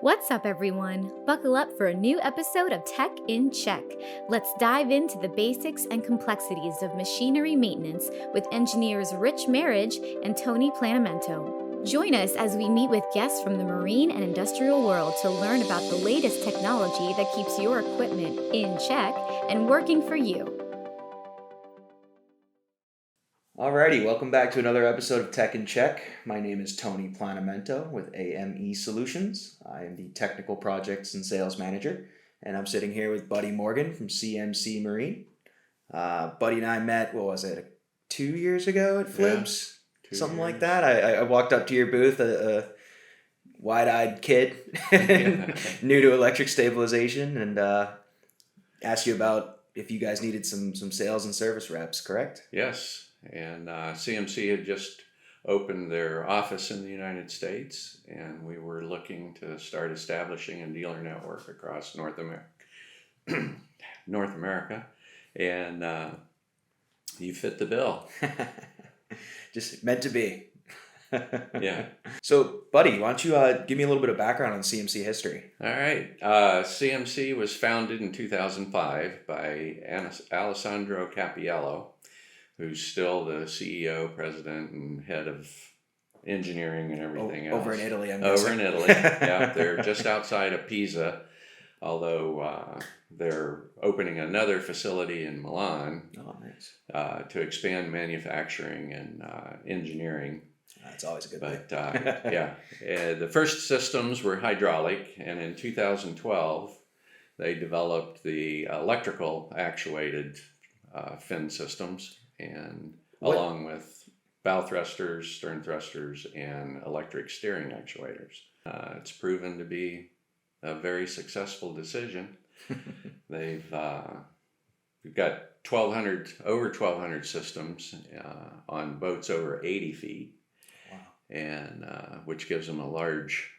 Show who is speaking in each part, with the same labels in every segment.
Speaker 1: What's up, everyone? Buckle up for a new episode of Tech in Check. Let's dive into the basics and complexities of machinery maintenance with engineers Rich Marriage and Tony Planamento. Join us as we meet with guests from the marine and industrial world to learn about the latest technology that keeps your equipment in check and working for you.
Speaker 2: Alrighty, welcome back to another episode of Tech in Check. My name is Tony Planamento with AME Solutions. I am the Technical Projects and Sales Manager, and I'm sitting here with Buddy Morgan from CMC Marine. Buddy and I met, 2 years ago at Flibs?
Speaker 3: Yeah,
Speaker 2: something like that. I walked up to your booth, a wide-eyed kid, new to electric stabilization, and asked you about if you guys needed some sales and service reps, correct?
Speaker 3: Yes, and CMC had just opened their office in the United States, and we were looking to start establishing a dealer network across North America, and you fit the bill.
Speaker 2: Just meant to be.
Speaker 3: Yeah.
Speaker 2: So, Buddy, why don't you give me a little bit of background on CMC history?
Speaker 3: All right. CMC was founded in 2005 by Alessandro Cappiello, who's still the CEO, president, and head of engineering and everything else.
Speaker 2: Over in Italy, I'm
Speaker 3: Over
Speaker 2: guessing.
Speaker 3: in Italy, yeah. They're just outside of Pisa, although they're opening another facility in Milan to expand manufacturing and engineering.
Speaker 2: That's always a good
Speaker 3: But
Speaker 2: thing.
Speaker 3: the first systems were hydraulic, and in 2012, they developed the electrical actuated fin systems, and along with bow thrusters, stern thrusters, and electric steering actuators. It's proven to be a very successful decision. We've got over 1,200 systems on boats over 80 feet.
Speaker 2: Wow.
Speaker 3: And which gives them a large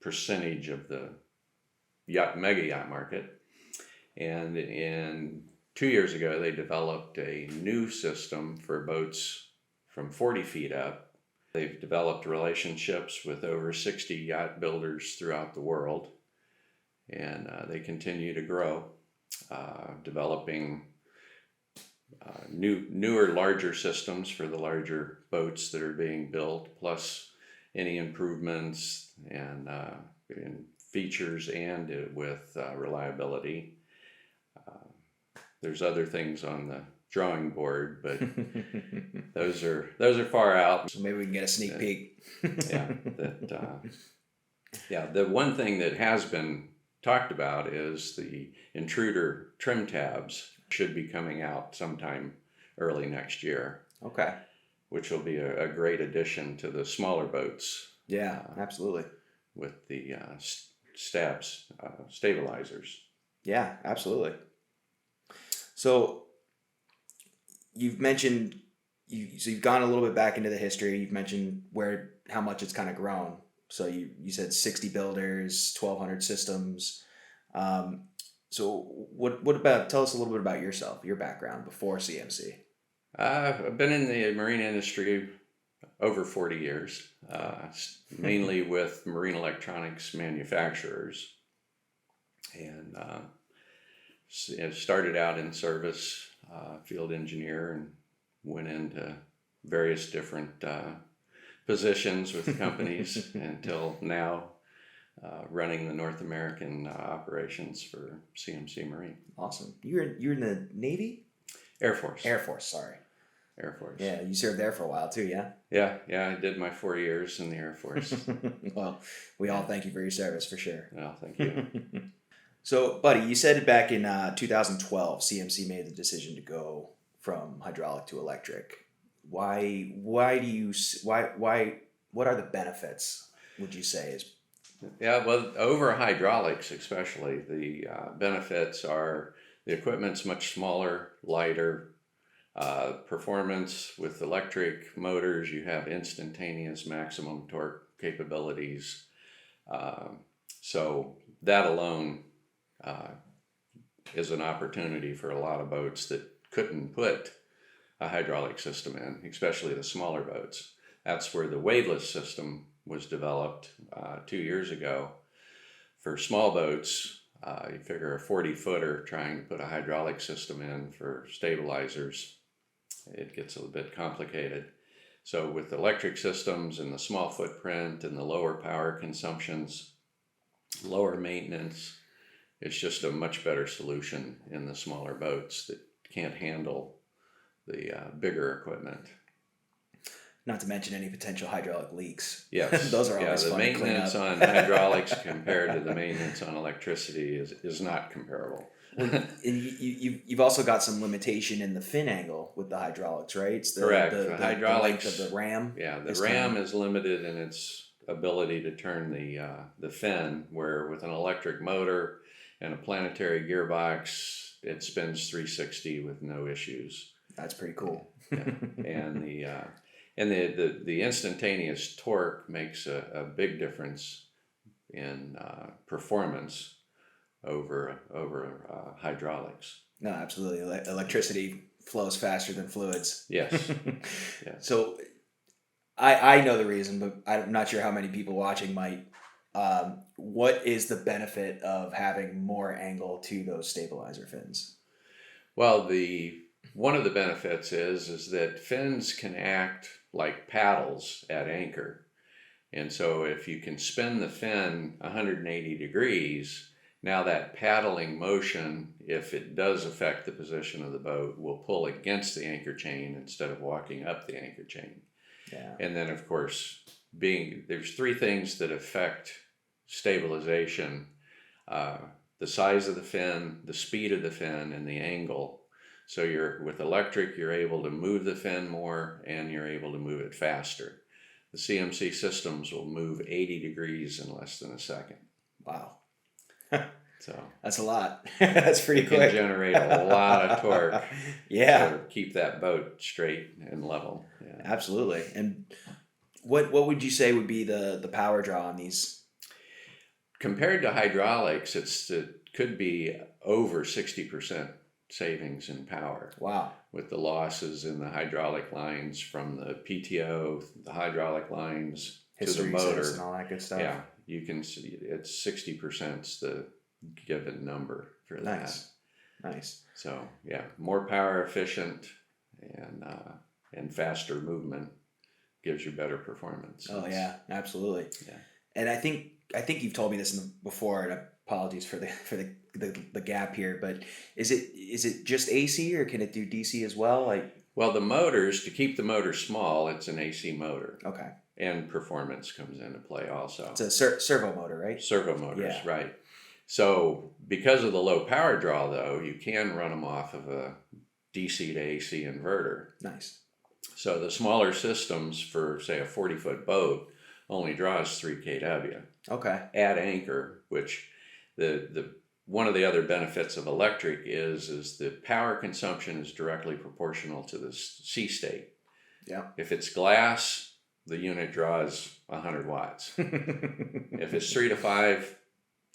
Speaker 3: percentage of the mega yacht market. And in 2 years ago, they developed a new system for boats from 40 feet up. They've developed relationships with over 60 yacht builders throughout the world, and they continue to grow, developing newer, larger systems for the larger boats that are being built, plus any improvements and in features and with reliability. There's other things on the drawing board, but those are far out.
Speaker 2: So maybe we can get a sneak peek.
Speaker 3: The one thing that has been talked about is the intruder trim tabs should be coming out sometime early next year.
Speaker 2: Okay.
Speaker 3: Which will be a great addition to the smaller boats.
Speaker 2: Yeah, absolutely.
Speaker 3: With the stabilizers.
Speaker 2: Yeah, absolutely. So you've mentioned you've gone a little bit back into the history. You've mentioned how much it's kind of grown. So you said 60 builders, 1,200 systems. So what about, tell us a little bit about yourself, your background before CMC.
Speaker 3: I've been in the marine industry over 40 years, mainly with marine electronics manufacturers, and started out in service, field engineer, and went into various different positions with companies until now running the North American operations for CMC Marine.
Speaker 2: Awesome. You're in the Navy?
Speaker 3: Air Force.
Speaker 2: Air Force. Yeah, you served there for a while too, yeah?
Speaker 3: Yeah, I did my 4 years in the Air Force.
Speaker 2: Well, we all thank you for your service, for sure.
Speaker 3: Well, thank you.
Speaker 2: So, Buddy, you said back in 2012, CMC made the decision to go from hydraulic to electric. What are the benefits, would you say?
Speaker 3: Yeah, well, over hydraulics especially, the benefits are the equipment's much smaller, lighter. Performance with electric motors, you have instantaneous maximum torque capabilities. So that alone is an opportunity for a lot of boats that couldn't put a hydraulic system in, especially the smaller boats. That's where the waveless system was developed 2 years ago for small boats, you figure a 40-footer trying to put a hydraulic system in for stabilizers, it gets a little bit complicated. So with electric systems and the small footprint and the lower power consumptions, lower maintenance, it's just a much better solution in the smaller boats that can't handle the bigger equipment.
Speaker 2: Not to mention any potential hydraulic leaks.
Speaker 3: Yes.
Speaker 2: Those are always
Speaker 3: the
Speaker 2: fun to clean
Speaker 3: maintenance
Speaker 2: up.
Speaker 3: on hydraulics compared to the maintenance on electricity is not comparable.
Speaker 2: And you've also got some limitation in the fin angle with the hydraulics, right? It's
Speaker 3: Correct.
Speaker 2: The
Speaker 3: hydraulics
Speaker 2: length of the ram.
Speaker 3: Yeah, the ram is limited in its ability to turn the fin, where with an electric motor and a planetary gearbox, it spins 360 with no issues.
Speaker 2: That's pretty cool.
Speaker 3: Yeah. And the instantaneous torque makes a big difference in performance over hydraulics.
Speaker 2: No, absolutely. Electricity flows faster than fluids.
Speaker 3: Yes. Yes.
Speaker 2: So I know the reason, but I'm not sure how many people watching might. What is the benefit of having more angle to those stabilizer fins?
Speaker 3: Well, one of the benefits is that fins can act like paddles at anchor. And so if you can spin the fin 180 degrees, now that paddling motion, if it does affect the position of the boat, will pull against the anchor chain instead of walking up the anchor chain.
Speaker 2: Yeah.
Speaker 3: And then, of course, there's three things that affect stabilization: the size of the fin, the speed of the fin, and the angle. So with electric, you're able to move the fin more, and you're able to move it faster. The CMC systems will move 80 degrees in less than a second.
Speaker 2: Wow.
Speaker 3: So
Speaker 2: that's a lot. That's pretty
Speaker 3: it
Speaker 2: quick.
Speaker 3: Can generate a lot of torque.
Speaker 2: Yeah.
Speaker 3: To keep that boat straight and level. Yeah.
Speaker 2: Absolutely. And what would you say would be the power draw on these?
Speaker 3: Compared to hydraulics, it could be over 60% savings in power.
Speaker 2: Wow.
Speaker 3: With the losses in the hydraulic lines from the PTO, the hydraulic lines to the motor,
Speaker 2: and all that good stuff.
Speaker 3: Yeah, you can see it's 60% is the given number for that.
Speaker 2: Nice.
Speaker 3: So yeah, more power efficient and faster movement gives you better performance.
Speaker 2: Oh yeah, absolutely.
Speaker 3: Yeah.
Speaker 2: And I think you've told me this before, and apologies for the gap here, but is it just AC, or can it do DC as well?
Speaker 3: Well, the motors, to keep the motor small, it's an AC motor.
Speaker 2: Okay.
Speaker 3: And performance comes into play also.
Speaker 2: It's a servo motor, right?
Speaker 3: Servo motors,
Speaker 2: yeah.
Speaker 3: Right. So because of the low power draw, though, you can run them off of a DC to AC inverter.
Speaker 2: Nice.
Speaker 3: So the smaller systems for, say, a 40-foot boat only draws 3 kW.
Speaker 2: Okay.
Speaker 3: At anchor, which the one of the other benefits of electric is the power consumption is directly proportional to the sea state.
Speaker 2: Yeah.
Speaker 3: If it's glass, the unit draws 100 watts. If it's 3 to 5,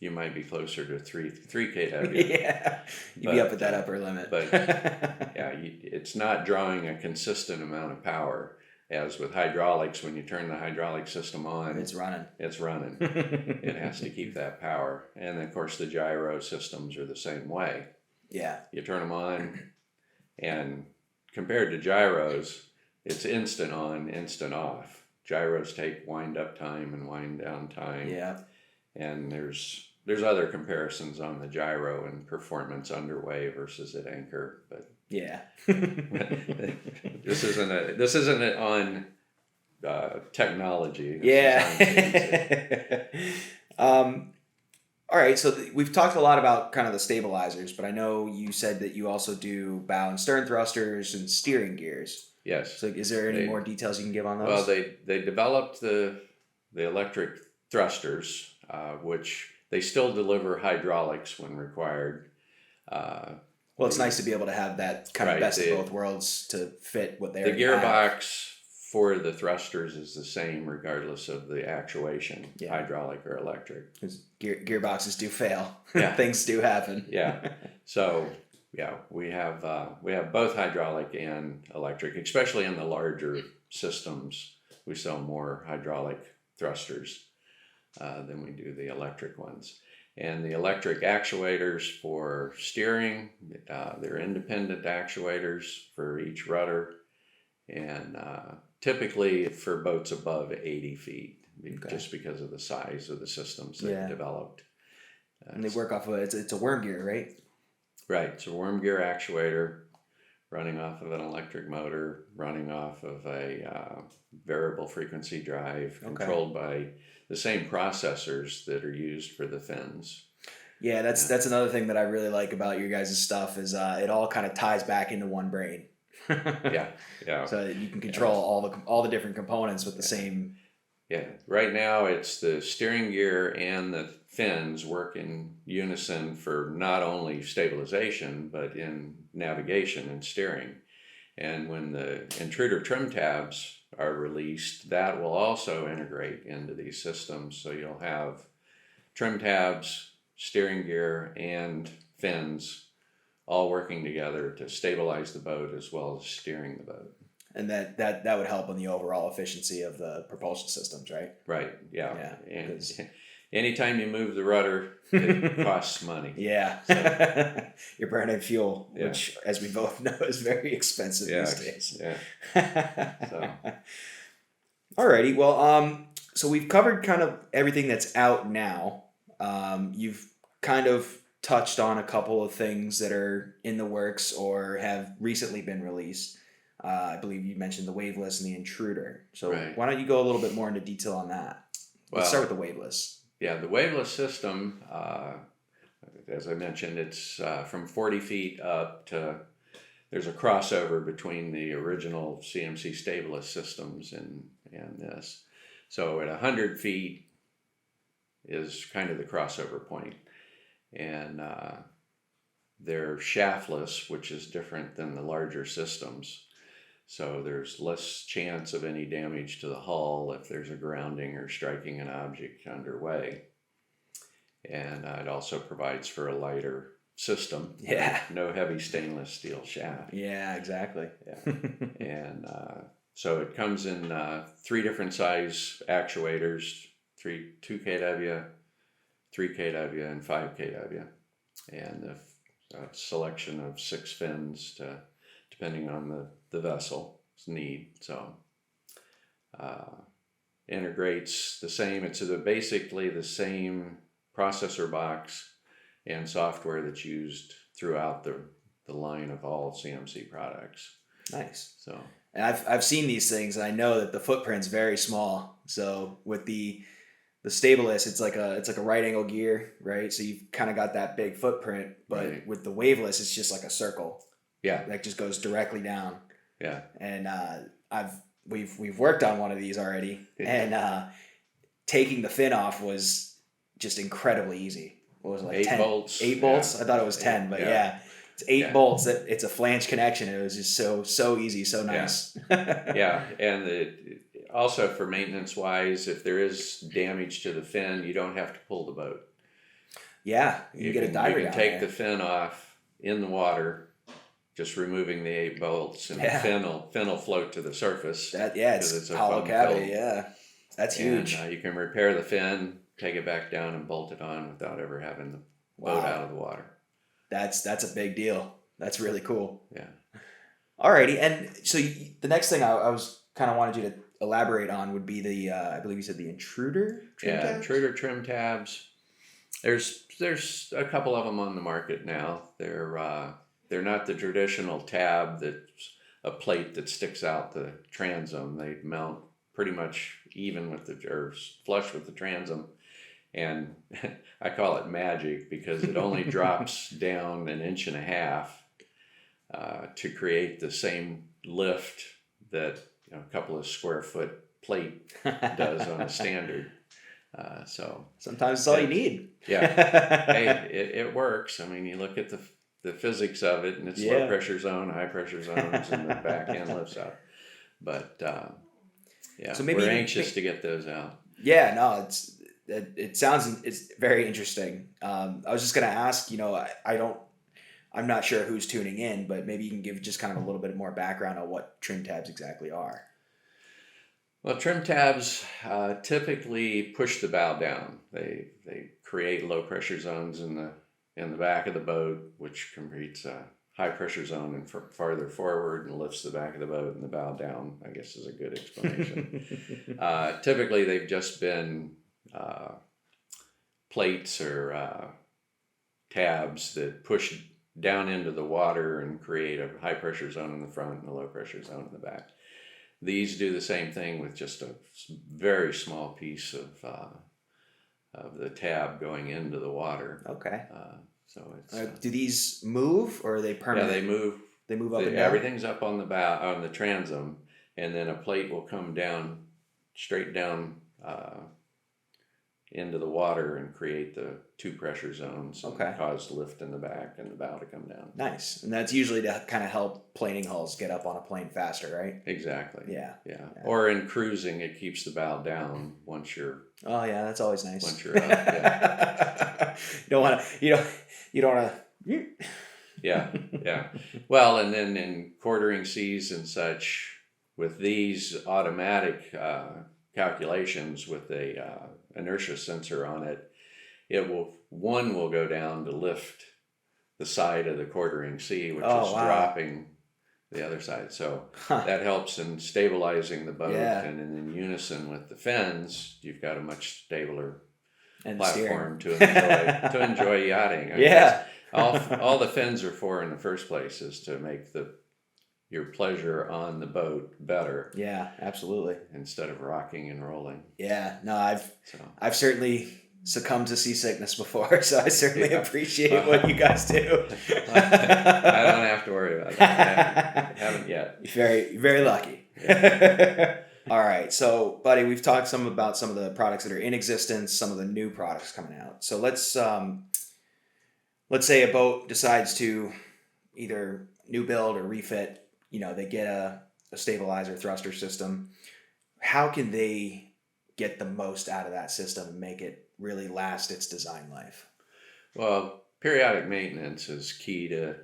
Speaker 3: you might be closer to 3 kW.
Speaker 2: Yeah, you'd be up at that upper limit.
Speaker 3: But yeah, it's not drawing a consistent amount of power. As with hydraulics, when you turn the hydraulic system on,
Speaker 2: it's running.
Speaker 3: It's running. It has to keep that power. And of course, the gyro systems are the same way.
Speaker 2: Yeah.
Speaker 3: You turn them on, and compared to gyros, it's instant on, instant off. Gyros take wind up time and wind down time.
Speaker 2: Yeah.
Speaker 3: And there's other comparisons on the gyro and performance underway versus at anchor, but
Speaker 2: yeah.
Speaker 3: this isn't on technology.
Speaker 2: Yeah. All right. So we've talked a lot about kind of the stabilizers, but I know you said that you also do bow and stern thrusters and steering gears.
Speaker 3: Yes.
Speaker 2: So is there any more details you can give on those?
Speaker 3: Well, they developed the electric thrusters, which they still deliver hydraulics when required.
Speaker 2: Well, it's nice to be able to have that kind of best of both worlds to fit what they're.
Speaker 3: The gearbox for the thrusters is the same regardless of the actuation, hydraulic or electric.
Speaker 2: Because gearboxes do fail.
Speaker 3: Yeah.
Speaker 2: Things do happen.
Speaker 3: Yeah. So yeah, we have both hydraulic and electric, especially in the larger systems. We sell more hydraulic thrusters. than we do the electric ones. And the electric actuators for steering, they're independent actuators for each rudder, and typically for boats above 80 feet, just because of the size of the systems they've developed.
Speaker 2: And they work off of it's a worm gear, right?
Speaker 3: Right, it's a worm gear actuator running off of an electric motor, running off of a variable frequency drive, controlled by the same processors that are used for the fins.
Speaker 2: Yeah, that's another thing that I really like about your guys' stuff is it all kind of ties back into one brain.
Speaker 3: Yeah.
Speaker 2: So that you can control all the different components with the same.
Speaker 3: Yeah, right now it's the steering gear and the fins work in unison for not only stabilization, but in navigation and steering. And when the intruder trim tabs are released, that will also integrate into these systems. So you'll have trim tabs, steering gear, and fins all working together to stabilize the boat as well as steering the boat.
Speaker 2: And that would help on the overall efficiency of the propulsion systems, right?
Speaker 3: Right, yeah.
Speaker 2: Yeah,
Speaker 3: And anytime you move the rudder, it costs money.
Speaker 2: Yeah. So, you're burning fuel, which, as we both know, is very expensive these days.
Speaker 3: Yeah. So.
Speaker 2: Alrighty. Well, so we've covered kind of everything that's out now. You've kind of touched on a couple of things that are in the works or have recently been released. I believe you mentioned the waveless and the intruder. So why don't you go a little bit more into detail on that? Let's start with the waveless.
Speaker 3: Yeah, the waveless system, as I mentioned, it's from 40 feet up to, there's a crossover between the original CMC Stabilis systems and this. So at 100 feet is kind of the crossover point. And they're shaftless, which is different than the larger systems. So there's less chance of any damage to the hull if there's a grounding or striking an object underway. And it also provides for a lighter system.
Speaker 2: Yeah.
Speaker 3: No heavy stainless steel shaft.
Speaker 2: Yeah, exactly.
Speaker 3: Yeah. And so it comes in 3 different size actuators, 2 kW, 3 kW, and 5 kW. And a selection of 6 fins depending on the vessel's need. So integrates the same, it's basically the same processor box and software that's used throughout the line of all CMC products.
Speaker 2: Nice.
Speaker 3: So,
Speaker 2: and I've seen these things, and I know that the footprint's very small. So with the Stabilis, it's like a right angle gear, right? So you've kind of got that big footprint, but with the waveless, it's just like a circle.
Speaker 3: Yeah,
Speaker 2: that just goes directly down.
Speaker 3: Yeah,
Speaker 2: and we've worked on one of these already, and taking the fin off was just incredibly easy. What was it, like
Speaker 3: 8 bolts?
Speaker 2: 8 bolts? I thought it was 10, but it's 8 bolts. It's a flange connection. It was just so easy, so nice.
Speaker 3: Yeah, and also for maintenance wise, if there is damage to the fin, you don't have to pull the boat.
Speaker 2: Yeah, you get a diver.
Speaker 3: You can take the fin off in the water, just removing the 8 bolts, and the fin will float to the surface.
Speaker 2: It's a hollow cavity. Yeah, that's huge.
Speaker 3: And, you can repair the fin, take it back down, and bolt it on without ever having the boat out of the water.
Speaker 2: That's a big deal. That's really cool.
Speaker 3: Yeah.
Speaker 2: Alrighty, and so the next thing I was kind of wanted you to elaborate on would be the I believe you said the intruder trim tabs?
Speaker 3: Intruder trim tabs. There's a couple of them on the market now. They're not the traditional tab that's a plate that sticks out the transom. They mount pretty much even with or flush with the transom, and I call it magic because it only drops down 1.5 inches to create the same lift that a couple of square foot plate does on a standard. So
Speaker 2: sometimes it's all you need.
Speaker 3: Yeah. Hey, it works. I mean, you look at the physics of it, and it's low pressure zone, high pressure zones, and the back end lifts up. But so maybe we're anxious to get those out.
Speaker 2: Yeah, no, it's very interesting. I was just gonna ask, I'm not sure who's tuning in, but maybe you can give just kind of a little bit more background on what trim tabs exactly are.
Speaker 3: Well, trim tabs typically push the bow down. They create low pressure zones in the back of the boat, which creates a high pressure zone and farther forward and lifts the back of the boat and the bow down, I guess is a good explanation. Typically, they've just been plates or tabs that push down into the water and create a high pressure zone in the front and a low pressure zone in the back. These do the same thing with just a very small piece of the tab going into the water.
Speaker 2: Okay.
Speaker 3: So it's
Speaker 2: do these move or are they permanent?
Speaker 3: yeah, they move.
Speaker 2: They move up and down.
Speaker 3: Everything's up on the bow on the transom, and then a plate will come down straight down into the water and create the two pressure zones.
Speaker 2: Okay.
Speaker 3: And cause lift in the back and the bow to come down.
Speaker 2: Nice, and that's usually to kind of help planing hulls get up on a plane faster, right?
Speaker 3: Exactly.
Speaker 2: Yeah.
Speaker 3: Or in cruising, it keeps the bow down once you're.
Speaker 2: Oh yeah, that's always nice.
Speaker 3: Once you're up, yeah.
Speaker 2: You don't want to.
Speaker 3: Yeah. Well, and then in quartering seas and such, with these automatic calculations with a inertia sensor on it, one will go down to lift the side of the quartering sea, which is dropping the other side. So that helps in stabilizing the boat, and in unison with the fins, you've got a much stabler platform to enjoy yachting. I guess all the fins are for in the first place is to make your pleasure on the boat better.
Speaker 2: Yeah, absolutely.
Speaker 3: Instead of rocking and rolling.
Speaker 2: Yeah, no, I've certainly succumbed to seasickness before, so I certainly appreciate what you guys do.
Speaker 3: I don't have to worry about that. I haven't yet.
Speaker 2: Very, very lucky. Yeah. All right, so buddy, we've talked about some of the products that are in existence, some of the new products coming out. So let's say a boat decides to either new build or refit. They get a stabilizer thruster system. How can they get the most out of that system and make it really last its design life?
Speaker 3: Well, periodic maintenance is key to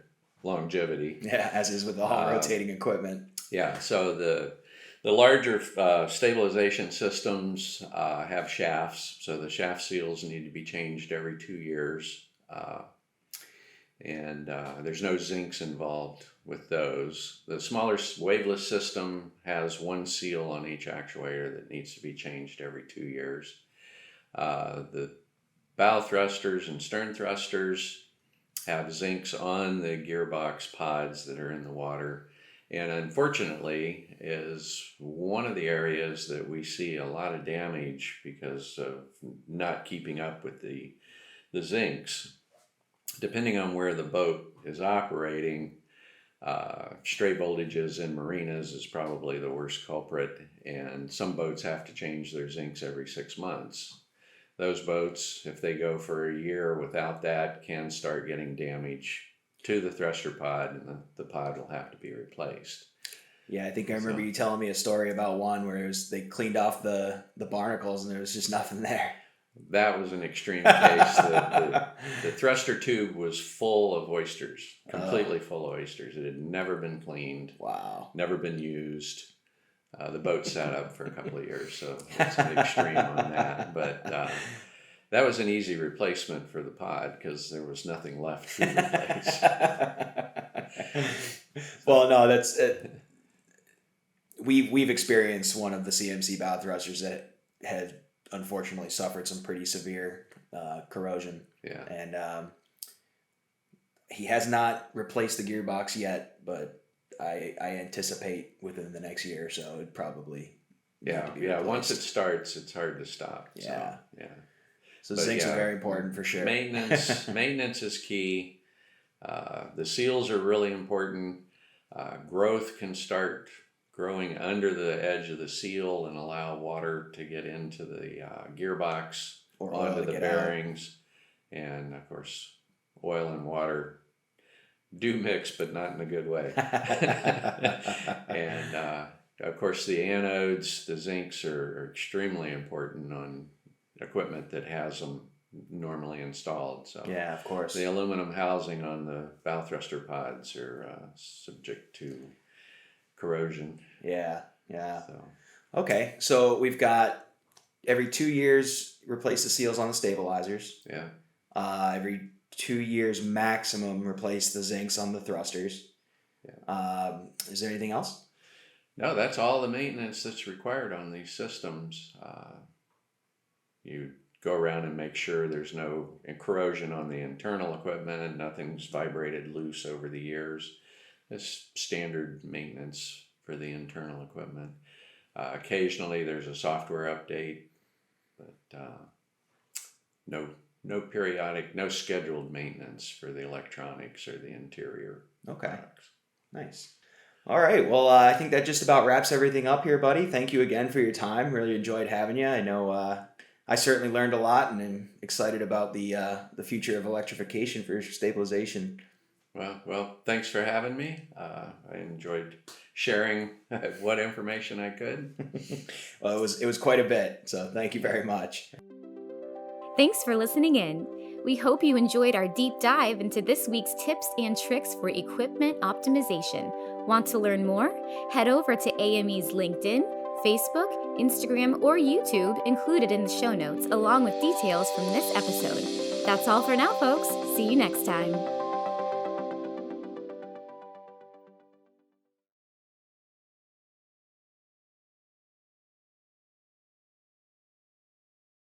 Speaker 3: longevity.
Speaker 2: Yeah, as is with all rotating equipment. Yeah,
Speaker 3: so the larger stabilization systems have shafts, so the shaft seals need to be changed every 2 years. And there's no zincs involved with those. The smaller waveless system has one seal on each actuator that needs to be changed every 2 years. The bow thrusters and stern thrusters have zincs on the gearbox pods that are in the water, and unfortunately is one of the areas that we see a lot of damage because of not keeping up with the zincs. Depending on where the boat is operating, stray voltages in marinas is probably the worst culprit, and some boats have to change their zincs every 6 months. Those boats, if they go for a year without that, can start getting damage to the thruster pod, and the pod will have to be replaced.
Speaker 2: Yeah, I think I remember you telling me a story about one where they cleaned off the barnacles and there was just nothing there.
Speaker 3: That was an extreme case. The thruster tube was full of oysters, completely full of oysters. It had never been cleaned.
Speaker 2: Wow.
Speaker 3: Never been used. The boat sat up for a couple of years, so it's an extreme on that. But that was an easy replacement for the pod because there was nothing left to replace.
Speaker 2: Well, no, that's it. We've experienced one of the CMC bow thrusters that had unfortunately suffered some pretty severe corrosion.
Speaker 3: Yeah.
Speaker 2: And he has not replaced the gearbox yet, but I anticipate within the next year or so it'd probably need to be replaced.
Speaker 3: Once it starts, it's hard to stop.
Speaker 2: Yeah. So
Speaker 3: But
Speaker 2: zincs are very important for sure.
Speaker 3: Maintenance is key. The seals are really important. Growth can start growing under the edge of the seal and allow water to get into the gearbox or onto the bearings. And of course, oil and water do mix, but not in a good way. And of course, the anodes, the zincs are extremely important on equipment that has them normally installed. So
Speaker 2: yeah, of course.
Speaker 3: The aluminum housing on the bow thruster pods are subject to corrosion.
Speaker 2: Yeah.
Speaker 3: So.
Speaker 2: Okay, so we've got every 2 years replace the seals on the stabilizers.
Speaker 3: Yeah.
Speaker 2: Every 2 years maximum replace the zincs on the thrusters.
Speaker 3: Yeah.
Speaker 2: Is there anything else?
Speaker 3: No, that's all the maintenance that's required on these systems. You go around and make sure there's no corrosion on the internal equipment and nothing's vibrated loose over the years. It's standard maintenance for the internal equipment. Occasionally there's a software update, but no periodic, no scheduled maintenance for the electronics or the interior products.
Speaker 2: Nice. All right. Well, I think that just about wraps everything up here, buddy. Thank you again for your time. Really enjoyed having you. I know I certainly learned a lot and am excited about the future of electrification for stabilization.
Speaker 3: Well, thanks for having me. I enjoyed sharing what information I could.
Speaker 2: Well, it was quite a bit, so thank you very much.
Speaker 1: Thanks for listening in. We hope you enjoyed our deep dive into this week's tips and tricks for equipment optimization. Want to learn more? Head over to AME's LinkedIn, Facebook, Instagram, or YouTube included in the show notes, along with details from this episode. That's all for now, folks. See you next time.